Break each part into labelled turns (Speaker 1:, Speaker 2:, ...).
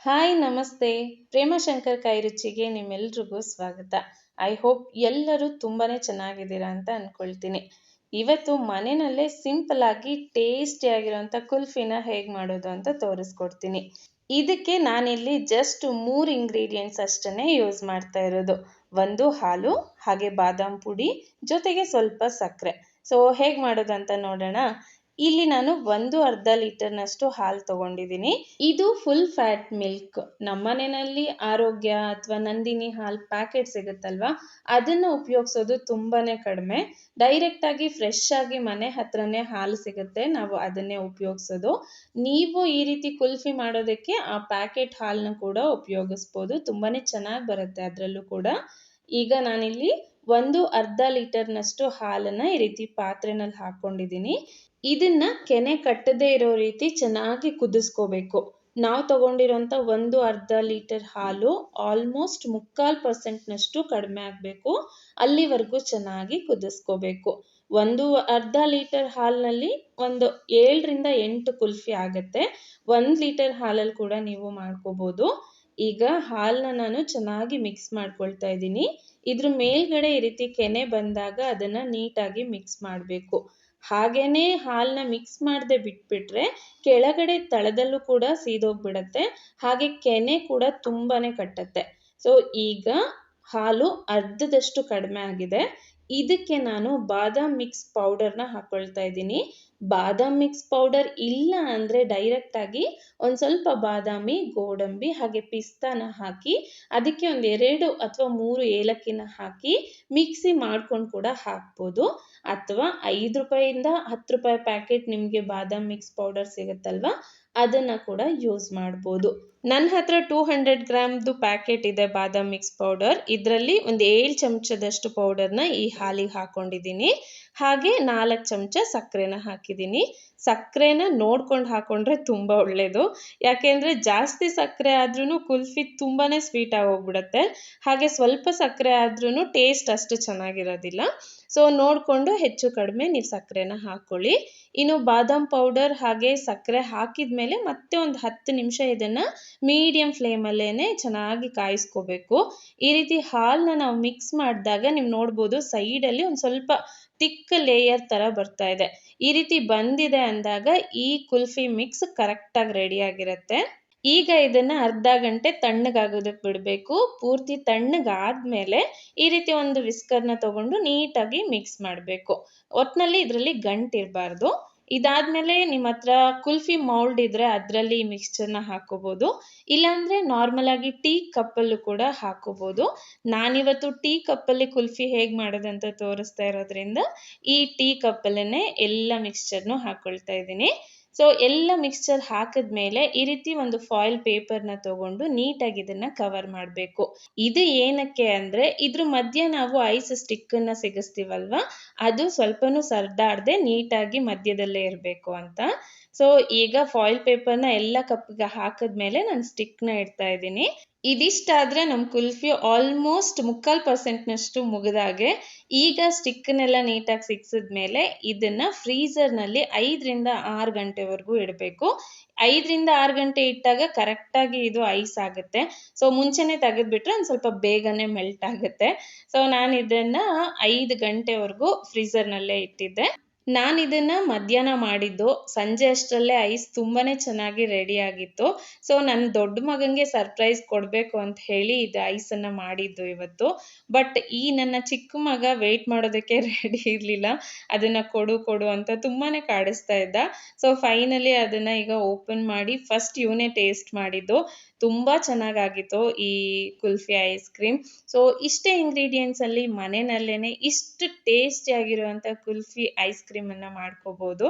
Speaker 1: Hi ನಮಸ್ತೆ. ಪ್ರೇಮಶಂಕರ್ ಕೈ ರುಚಿಗೆ ನಿಮ್ಮೆಲ್ರಿಗೂ ಸ್ವಾಗತ. ಐ ಹೋಪ್ ಎಲ್ಲರೂ ತುಂಬಾನೇ ಚೆನ್ನಾಗಿದ್ದೀರಾ ಅಂತ ಅನ್ಕೊಳ್ತೀನಿ. ಇವತ್ತು ಮನೆಯಲ್ಲೇ ಸಿಂಪಲ್ ಆಗಿ ಟೇಸ್ಟಿ ಆಗಿರೋಂಥ ಕುಲ್ಫಿನ ಹೇಗೆ ಮಾಡೋದು ಅಂತ ತೋರಿಸ್ಕೊಡ್ತೀನಿ. ಇದಕ್ಕೆ ನಾನಿಲ್ಲಿ ಜಸ್ಟ್ 3 ಇಂಗ್ರೀಡಿಯೆಂಟ್ಸ್ ಅಷ್ಟನ್ನೇ ಯೂಸ್ ಮಾಡ್ತಾ ಇರೋದು. ಒಂದು ಹಾಲು, ಹಾಗೆ ಬಾದಾಮ್ ಪುಡಿ, ಜೊತೆಗೆ ಸ್ವಲ್ಪ ಸಕ್ಕರೆ. ಸೊ ಹೇಗೆ ಮಾಡೋದು ಅಂತ ನೋಡೋಣ. ಇಲ್ಲಿ ನಾನು ಅರ್ಧ ಲೀಟರ್ನಷ್ಟು ಹಾಲು ತಗೊಂಡಿದ್ದೀನಿ. ಇದು ಫುಲ್ ಫ್ಯಾಟ್ ಮಿಲ್ಕ್. ನಮ್ಮನೆಯಲ್ಲಿ ಆರೋಗ್ಯ ಅಥವಾ ನಂದಿನಿ ಹಾಲು ಪ್ಯಾಕೆಟ್ ಸಿಗುತ್ತಲ್ವಾ, ಅದನ್ನ ಉಪಯೋಗಿಸೋದು ತುಂಬಾನೇ ಕಡಿಮೆ. ಡೈರೆಕ್ಟ್ ಆಗಿ ಫ್ರೆಶ್ ಆಗಿ ಮನೆ ಹತ್ರನೇ ಹಾಲು ಸಿಗುತ್ತೆ, ನಾವು ಅದನ್ನೇ ಉಪಯೋಗಿಸೋದು. ನೀವು ಈ ರೀತಿ ಕುಲ್ಫಿ ಮಾಡೋದಕ್ಕೆ ಆ ಪ್ಯಾಕೆಟ್ ಹಾಲನ್ನ ಕೂಡ ಉಪಯೋಗಿಸ್ಬೋದು, ತುಂಬಾನೇ ಚೆನ್ನಾಗಿ ಬರುತ್ತೆ ಅದರಲ್ಲೂ ಕೂಡ. ಈಗ ನಾನಿಲ್ಲಿ ಅರ್ಧ ಲೀಟರ್ನಷ್ಟು ಹಾಲನ್ನ ಈ ರೀತಿ ಪಾತ್ರೆನಲ್ಲಿ ಹಾಕೊಂಡಿದ್ದೀನಿ. ಇದನ್ನ ಕೆನೆ ಕಟ್ಟದೇ ಇರೋ ರೀತಿ ಚೆನ್ನಾಗಿ ಕುದಿಸ್ಕೋಬೇಕು. ನಾವು ತಗೊಂಡಿರೋಂಥ ಅರ್ಧ ಲೀಟರ್ ಹಾಲು ಆಲ್ಮೋಸ್ಟ್ 3/4% ಕಡಿಮೆ ಆಗಬೇಕು. ಅಲ್ಲಿವರೆಗೂ ಚೆನ್ನಾಗಿ ಕುದಿಸ್ಕೋಬೇಕು. ಅರ್ಧ ಲೀಟರ್ ಹಾಲಿನಲ್ಲಿ 7ರಿಂದ 8 ಕುಲ್ಫಿ ಆಗುತ್ತೆ. 1 ಲೀಟರ್ ಹಾಲಲ್ಲಿ ಕೂಡ ನೀವು ಮಾಡ್ಕೋಬಹುದು. ಈಗ ಹಾಲನ್ನ ನಾನು ಚೆನ್ನಾಗಿ ಮಿಕ್ಸ್ ಮಾಡ್ಕೊಳ್ತಾ ಇದ್ದೀನಿ. ಇದ್ರ ಮೇಲ್ಗಡೆ ಈ ರೀತಿ ಕೆನೆ ಬಂದಾಗ ಅದನ್ನ ನೀಟಾಗಿ ಮಿಕ್ಸ್ ಮಾಡಬೇಕು. ಹಾಗೇನೆ ಹಾಲನ್ನ ಮಿಕ್ಸ್ ಮಾಡದೆ ಬಿಟ್ಬಿಟ್ರೆ ಕೆಳಗಡೆ ತಳದಲ್ಲೂ ಕೂಡ ಸೀದೋಗ್ಬಿಡತ್ತೆ, ಹಾಗೆ ಕೆನೆ ಕೂಡ ತುಂಬಾನೇ ಕಟ್ಟತ್ತೆ. ಸೊ ಈಗ ಹಾಲು ಅರ್ಧದಷ್ಟು ಕಡಿಮೆ ಆಗಿದೆ. ಇದಕ್ಕೆ ನಾನು ಬಾದಾಮ್ ಮಿಕ್ಸ್ ಪೌಡರ್ನ ಹಾಕೊಳ್ತಾ ಇದ್ದೀನಿ. ಬಾದಾಮ್ ಮಿಕ್ಸ್ ಪೌಡರ್ ಇಲ್ಲ ಅಂದ್ರೆ ಡೈರೆಕ್ಟ್ ಆಗಿ ಸ್ವಲ್ಪ ಬಾದಾಮಿ, ಗೋಡಂಬಿ ಹಾಗೆ ಪಿಸ್ತಾನ ಹಾಕಿ ಅದಕ್ಕೆ 2 ಅಥವಾ 3 ಏಲಕ್ಕಿನ ಹಾಕಿ ಮಿಕ್ಸಿ ಮಾಡ್ಕೊಂಡು ಕೂಡ ಹಾಕ್ಬೋದು. ಅಥವಾ 5 ರೂಪಾಯಿಂದ 10 ರೂಪಾಯಿ ಪ್ಯಾಕೆಟ್ ನಿಮಗೆ ಬಾದಾಮ್ ಮಿಕ್ಸ್ ಪೌಡರ್ ಸಿಗುತ್ತಲ್ವಾ, ಅದನ್ನ ಕೂಡ ಯೂಸ್ ಮಾಡ್ಬೋದು. ನನ್ನ ಹತ್ರ 200 ಗ್ರಾಮ್ದು ಪ್ಯಾಕೆಟ್ ಇದೆ ಬಾದಾಮ್ ಮಿಕ್ಸ್ ಪೌಡರ್. ಇದರಲ್ಲಿ 7 ಚಮಚದಷ್ಟು ಪೌಡರ್ನ ಈ ಹಾಲಿಗೆ ಹಾಕೊಂಡಿದ್ದೀನಿ. ಹಾಗೆ 4 ಚಮಚ ಸಕ್ಕರೆನ ಹಾಕಿದ್ದೀನಿ. ಸಕ್ಕರೆನ ನೋಡ್ಕೊಂಡು ಹಾಕೊಂಡ್ರೆ ತುಂಬಾ ಒಳ್ಳೇದು. ಯಾಕೆಂದ್ರೆ ಜಾಸ್ತಿ ಸಕ್ಕರೆ ಆದ್ರೂ ಕುಲ್ಫಿ ತುಂಬಾನೇ ಸ್ವೀಟ್ ಆಗಿ ಹೋಗ್ಬಿಡತ್ತೆ. ಹಾಗೆ ಸ್ವಲ್ಪ ಸಕ್ಕರೆ ಆದ್ರೂ ಟೇಸ್ಟ್ ಅಷ್ಟು ಚೆನ್ನಾಗಿರೋದಿಲ್ಲ. ಸೊ ನೋಡಿಕೊಂಡು ಹೆಚ್ಚು ಕಡಿಮೆ ನೀವು ಸಕ್ಕರೆನ ಹಾಕೊಳ್ಳಿ. ಇನ್ನು ಬಾದಾಮ್ ಪೌಡರ್ ಹಾಗೆ ಸಕ್ಕರೆ ಹಾಕಿದ್ಮೇಲೆ ಮತ್ತೆ 10 ನಿಮಿಷ ಇದನ್ನ ಮೀಡಿಯಂ ಫ್ಲೇಮಲ್ಲೇನೆ ಚೆನ್ನಾಗಿ ಕಾಯಿಸ್ಕೋಬೇಕು. ಈ ರೀತಿ ಹಾಲನ್ನ ನಾವು ಮಿಕ್ಸ್ ಮಾಡಿದಾಗ ನೀವು ನೋಡ್ಬೋದು ಸೈಡಲ್ಲಿ ಸ್ವಲ್ಪ ತಿಕ್ ಲೇಯರ್ ತರ ಬರ್ತಾ ಇದೆ. ಈ ರೀತಿ ಬಂದಿದೆ ಅಂದಾಗ ಈ ಕುಲ್ಫಿ ಮಿಕ್ಸ್ ಕರೆಕ್ಟಾಗಿ ರೆಡಿ ಆಗಿರುತ್ತೆ. ಈಗ ಇದನ್ನ ಅರ್ಧ ಗಂಟೆ ತಣ್ಣಗಾಗೋದಕ್ಕೆ ಬಿಡಬೇಕು. ಪೂರ್ತಿ ತಣ್ಣಗಾದ್ಮೇಲೆ ಈ ರೀತಿ ವಿಸ್ಕರ್ನ ತಗೊಂಡು ನೀಟಾಗಿ ಮಿಕ್ಸ್ ಮಾಡಬೇಕು. ಒಟ್ನಲ್ಲಿ ಇದರಲ್ಲಿ ಗಂಟಿರಬಾರ್ದು. ಇದಾದ್ಮೇಲೆ ನಿಮ್ಮ ಹತ್ರ ಕುಲ್ಫಿ ಮೌಲ್ಡ್ ಇದ್ರೆ ಅದರಲ್ಲಿ ಈ ಮಿಕ್ಸ್ಚರ್ನ ಹಾಕೋಬಹುದು. ಇಲ್ಲಾಂದ್ರೆ ನಾರ್ಮಲ್ ಆಗಿ ಟೀ ಕಪ್ಪಲ್ಲೂ ಕೂಡ ಹಾಕೋಬಹುದು. ನಾನಿವತ್ತು ಟೀ ಕಪ್ಪಲ್ಲಿ ಕುಲ್ಫಿ ಹೇಗೆ ಮಾಡೋದಂತ ತೋರಿಸ್ತಾ ಇರೋದ್ರಿಂದ ಈ ಟೀ ಕಪ್ಪಲ್ಲೇ ಎಲ್ಲ ಮಿಕ್ಸ್ಚರ್ನು ಹಾಕೊಳ್ತಾ ಇದ್ದೀನಿ. ಸೊ ಎಲ್ಲ ಮಿಕ್ಸ್ಚರ್ ಹಾಕಿದ್ಮೇಲೆ ಈ ರೀತಿ ಫಾಯಿಲ್ ಪೇಪರ್ನ ತಗೊಂಡು ನೀಟಾಗಿ ಇದನ್ನ ಕವರ್ ಮಾಡಬೇಕು. ಇದು ಏನಕ್ಕೆ ಅಂದ್ರೆ ಇದ್ರ ಮಧ್ಯೆ ನಾವು ಐಸ್ ಸ್ಟಿಕ್ ಅನ್ನ ಸಿಗಿಸ್ತೀವಲ್ವಾ, ಅದು ಸ್ವಲ್ಪನೂ ಸರ್ದಾಡದೆ ನೀಟಾಗಿ ಮಧ್ಯದಲ್ಲೇ ಇರಬೇಕು ಅಂತ. ಸೊ ಈಗ ಫಾಯಿಲ್ ಪೇಪರ್ನ ಎಲ್ಲ ಕಪ್ಗೆ ಹಾಕಿದ್ಮೇಲೆ ನಾನು ಸ್ಟಿಕ್ನ ಇಡ್ತಾ ಇದ್ದೀನಿ. ಇದಿಷ್ಟಾದ್ರೆ ನಮ್ಮ ಕುಲ್ಫಿ ಆಲ್ಮೋಸ್ಟ್ 3/4% ಮುಗಿದಾಗೆ. ಈಗ ಸ್ಟಿಕ್ನೆಲ್ಲ ನೀಟಾಗಿ ಸಿಕ್ಸಿದ್ಮೇಲೆ ಇದನ್ನ ಫ್ರೀಸರ್ನಲ್ಲಿ 5ರಿಂದ 6 ಗಂಟೆವರೆಗೂ ಇಡಬೇಕು. 5ರಿಂದ 6 ಗಂಟೆ ಇಟ್ಟಾಗ ಕರೆಕ್ಟಾಗಿ ಇದು ಐಸ್ ಆಗುತ್ತೆ. ಸೊ ಮುಂಚೆನೆ ತೆಗೆದ್ಬಿಟ್ರೆ ಸ್ವಲ್ಪ ಬೇಗನೆ ಮೆಲ್ಟ್ ಆಗುತ್ತೆ. ಸೊ ನಾನು ಇದನ್ನ 5 ಗಂಟೆವರೆಗೂ ಫ್ರೀಸರ್ನಲ್ಲೇ ಇಟ್ಟಿದ್ದೆ. ನಾನು ಇದನ್ನ ಮಧ್ಯಾಹ್ನ ಮಾಡಿದ್ದು. ಸಂಜೆ ಅಷ್ಟರಲ್ಲೇ ಐಸ್ ತುಂಬಾನೇ ಚೆನ್ನಾಗಿ ರೆಡಿ ಆಗಿತ್ತು. ಸೊ ನನ್ನ ದೊಡ್ಡ ಮಗಂಗೆ ಸರ್ಪ್ರೈಸ್ ಕೊಡಬೇಕು ಅಂತ ಹೇಳಿ ಇದು ಐಸನ್ನ ಮಾಡಿದ್ದು ಇವತ್ತು. ಬಟ್ ಈ ನನ್ನ ಚಿಕ್ಕ ಮಗ ವೇಟ್ ಮಾಡೋದಕ್ಕೆ ರೆಡಿ ಇರಲಿಲ್ಲ. ಅದನ್ನ ಕೊಡು ಅಂತ ತುಂಬಾನೇ ಕಾಡಿಸ್ತಾ ಇದ್ದ. ಸೊ ಫೈನಲಿ ಅದನ್ನ ಈಗ ಓಪನ್ ಮಾಡಿ ಫಸ್ಟ್ ಇವನೇ ಟೇಸ್ಟ್ ಮಾಡಿದ್ದು. ತುಂಬಾ ಚೆನ್ನಾಗಾಗಿತ್ತು ಈ ಕುಲ್ಫಿ ಐಸ್ ಕ್ರೀಮ್. ಸೊ ಇಷ್ಟೇ ಇಂಗ್ರೀಡಿಯೆಂಟ್ಸ್ ಅಲ್ಲಿ ಮನೆಯಲ್ಲೇನೆ ಇಷ್ಟು ಟೇಸ್ಟಿ ಆಗಿರುವಂತ ಕುಲ್ಫಿ ಐಸ್ ಕ್ರೀಮ್ ಅನ್ನ ಮಾಡ್ಕೋಬಹುದು.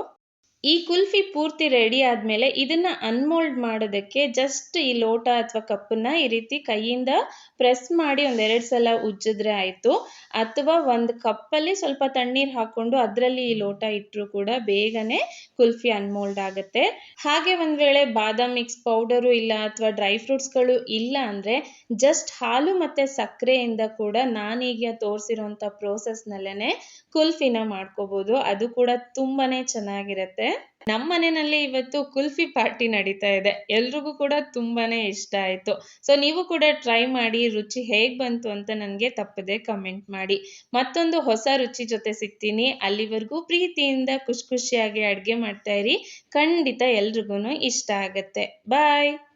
Speaker 1: ಈ ಕುಲ್ಫಿ ಪೂರ್ತಿ ರೆಡಿ ಆದ್ಮೇಲೆ ಇದನ್ನ ಅನ್ಮೋಲ್ಡ್ ಮಾಡೋದಕ್ಕೆ ಜಸ್ಟ್ ಈ ಲೋಟ ಅಥವಾ ಕಪ್ಪನ್ನ ಈ ರೀತಿ ಕೈಯಿಂದ ಪ್ರೆಸ್ ಮಾಡಿ 2 ಸಲ ಉಜ್ಜಿದ್ರೆ ಆಯ್ತು. ಅಥವಾ ಕಪ್ಪಲ್ಲಿ ಸ್ವಲ್ಪ ತಣ್ಣೀರ್ ಹಾಕೊಂಡು ಅದರಲ್ಲಿ ಈ ಲೋಟ ಇಟ್ಟರು ಕೂಡ ಬೇಗನೆ ಕುಲ್ಫಿ ಅನ್ಮೋಲ್ಡ್ ಆಗುತ್ತೆ. ಹಾಗೆ ವೇಳೆ ಬಾದಾಮ್ ಮಿಕ್ಸ್ ಪೌಡರು ಇಲ್ಲ ಅಥವಾ ಡ್ರೈ ಫ್ರೂಟ್ಸ್ಗಳು ಇಲ್ಲ ಅಂದ್ರೆ ಜಸ್ಟ್ ಹಾಲು ಮತ್ತೆ ಸಕ್ಕರೆಯಿಂದ ಕೂಡ ನಾನೀಗ ತೋರಿಸಿರುವಂತ ಪ್ರೋಸೆಸ್ನಲ್ಲೇನೆ ಕುಲ್ಫಿನ ಮಾಡ್ಕೋಬಹುದು. ಅದು ಕೂಡ ತುಂಬಾನೇ ಚೆನ್ನಾಗಿರುತ್ತೆ. ನಮ್ಮ ಮನೆಯಲ್ಲಿ ಇವತ್ತು ಕುಲ್ಫಿ ಪಾರ್ಟಿ ನಡೀತಾ ಇದೆ. ಎಲ್ರಿಗೂ ಕೂಡ ತುಂಬಾನೇ ಇಷ್ಟ ಆಯ್ತು. ಸೊ ನೀವು ಕೂಡ ಟ್ರೈ ಮಾಡಿ, ರುಚಿ ಹೇಗ್ ಬಂತು ಅಂತ ನನಗೆ ತಪ್ಪದೆ ಕಮೆಂಟ್ ಮಾಡಿ. ಮತ್ತೊಂದು ಹೊಸ ರುಚಿ ಜೊತೆ ಸಿಗ್ತೀನಿ. ಅಲ್ಲಿವರೆಗೂ ಪ್ರೀತಿಯಿಂದ ಖುಷಿಯಾಗಿ ಅಡುಗೆ ಮಾಡ್ತಾ ಇರಿ. ಖಂಡಿತ ಎಲ್ರಿಗೂ ಇಷ್ಟ ಆಗತ್ತೆ. ಬಾಯ್.